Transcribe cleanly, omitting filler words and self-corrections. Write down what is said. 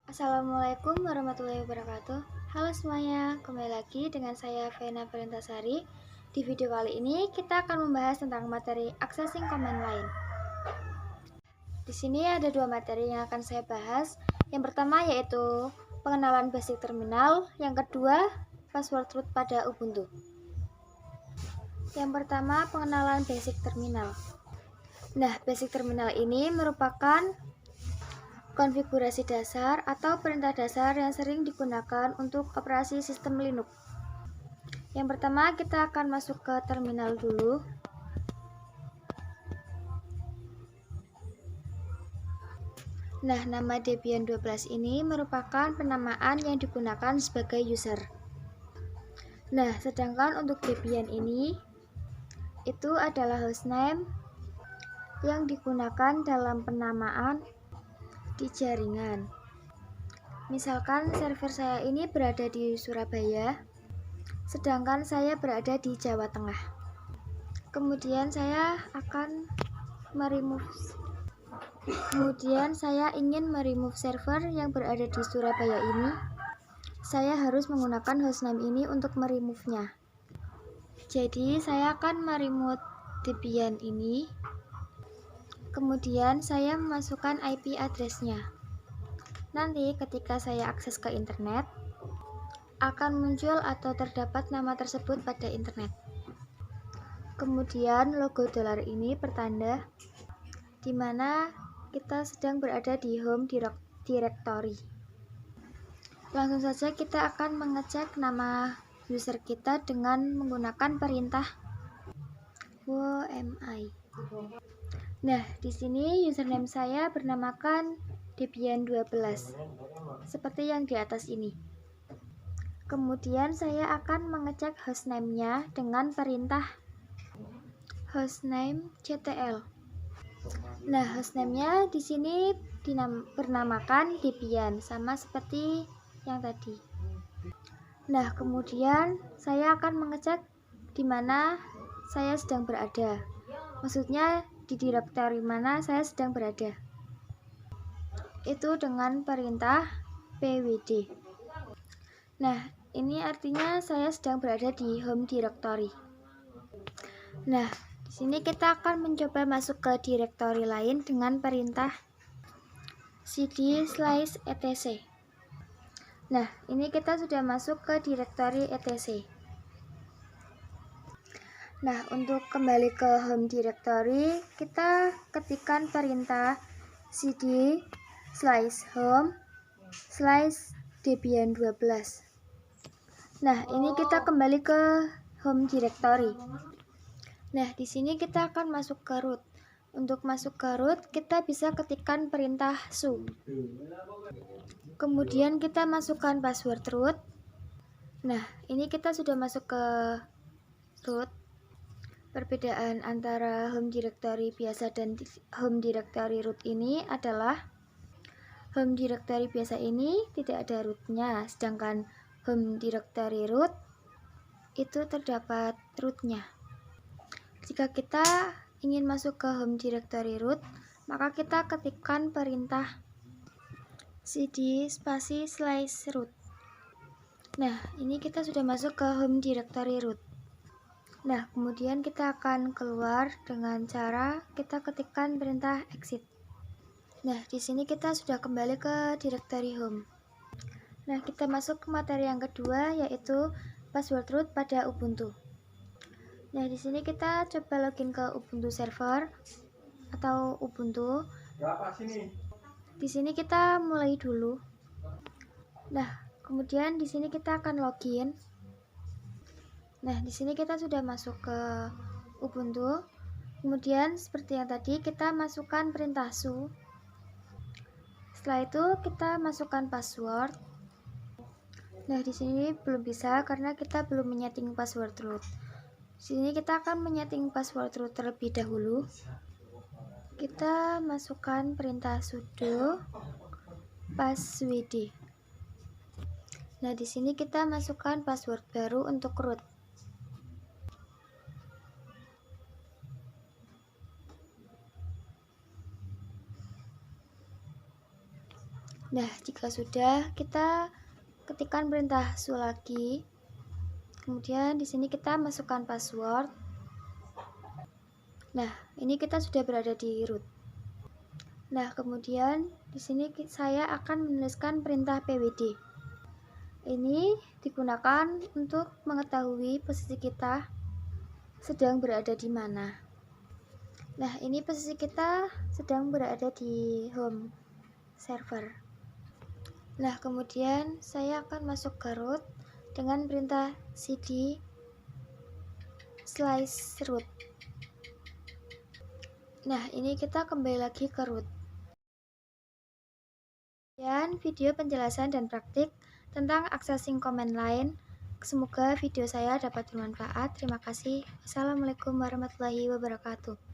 Assalamualaikum warahmatullahi wabarakatuh. Halo semuanya, kembali lagi dengan saya Vena Valentasari. Di video kali ini kita akan membahas tentang materi accessing command line. Di sini ada dua materi yang akan saya bahas. Yang pertama yaitu pengenalan basic terminal, yang kedua password root pada Ubuntu. Yang pertama pengenalan basic terminal. Nah, basic terminal ini merupakan konfigurasi dasar atau perintah dasar yang sering digunakan untuk operasi sistem Linux. Yang pertama kita akan masuk ke terminal dulu. Nah, nama Debian 12 ini merupakan penamaan yang digunakan sebagai user. Nah, sedangkan untuk Debian ini itu adalah hostname yang digunakan dalam penamaan di jaringan. Misalkan server saya ini berada di Surabaya, sedangkan saya berada di Jawa Tengah. Kemudian saya ingin meremove server yang berada di Surabaya ini. Saya harus menggunakan hostname ini untuk meremove-nya. Jadi saya akan meremove Debian ini. Kemudian saya memasukkan IP address-nya. Nanti ketika saya akses ke internet, akan muncul atau terdapat nama tersebut pada internet. Kemudian logo dolar ini pertanda di mana kita sedang berada di home directory. Langsung saja kita akan mengecek nama user kita dengan menggunakan perintah wmi. Nah, di sini username saya bernamakan Debian 12 seperti yang di atas ini. Kemudian saya akan mengecek hostname-nya dengan perintah hostname ctl. Nah, hostname-nya di sini bernamakan Debian, sama seperti yang tadi. Nah, kemudian saya akan mengecek di mana saya sedang berada. Maksudnya di directory mana saya sedang berada. Itu dengan perintah pwd. Nah, ini artinya saya sedang berada di home directory. Nah, di sini kita akan mencoba masuk ke directory lain dengan perintah cd/etc. Nah, ini kita sudah masuk ke directory etc. Nah, untuk kembali ke home directory, kita ketikkan perintah cd/home/debian12. Nah, ini kita kembali ke home directory. Nah, di sini kita akan masuk ke root. Untuk masuk ke root, kita bisa ketikkan perintah su. Kemudian kita masukkan password root. Nah, ini kita sudah masuk ke root. Perbedaan antara home directory biasa dan home directory root ini adalah home directory biasa ini tidak ada rootnya, sedangkan home directory root itu terdapat rootnya. Jika kita ingin masuk ke home directory root, maka kita ketikkan perintah cd/root. Nah, ini kita sudah masuk ke home directory root. Nah, kemudian kita akan keluar dengan cara kita ketikkan perintah exit. Nah, di sini kita sudah kembali ke directory home. Nah, kita masuk ke materi yang kedua, yaitu password root pada Ubuntu. Nah, di sini kita coba login ke Ubuntu server atau Ubuntu. Di sini kita mulai dulu. Nah, kemudian di sini kita akan login. Nah, di sini kita sudah masuk ke Ubuntu. Kemudian seperti yang tadi kita masukkan perintah su. Setelah itu kita masukkan password. Nah, di sini belum bisa karena kita belum menyeting password root. Di sini kita akan menyeting password root terlebih dahulu. Kita masukkan perintah sudo passwd. Nah, di sini kita masukkan password baru untuk root. Nah, jika sudah, kita ketikkan perintah su lagi. Kemudian di sini kita masukkan password. Nah, ini kita sudah berada di root. Nah, kemudian di sini saya akan menuliskan perintah pwd. Ini digunakan untuk mengetahui posisi kita sedang berada di mana. Nah, ini posisi kita sedang berada di home server. Nah, kemudian saya akan masuk ke root dengan perintah cd /root. Nah, ini kita kembali lagi ke root. Dan video penjelasan dan praktik tentang accessing command line. Semoga video saya dapat bermanfaat. Terima kasih. Wassalamualaikum warahmatullahi wabarakatuh.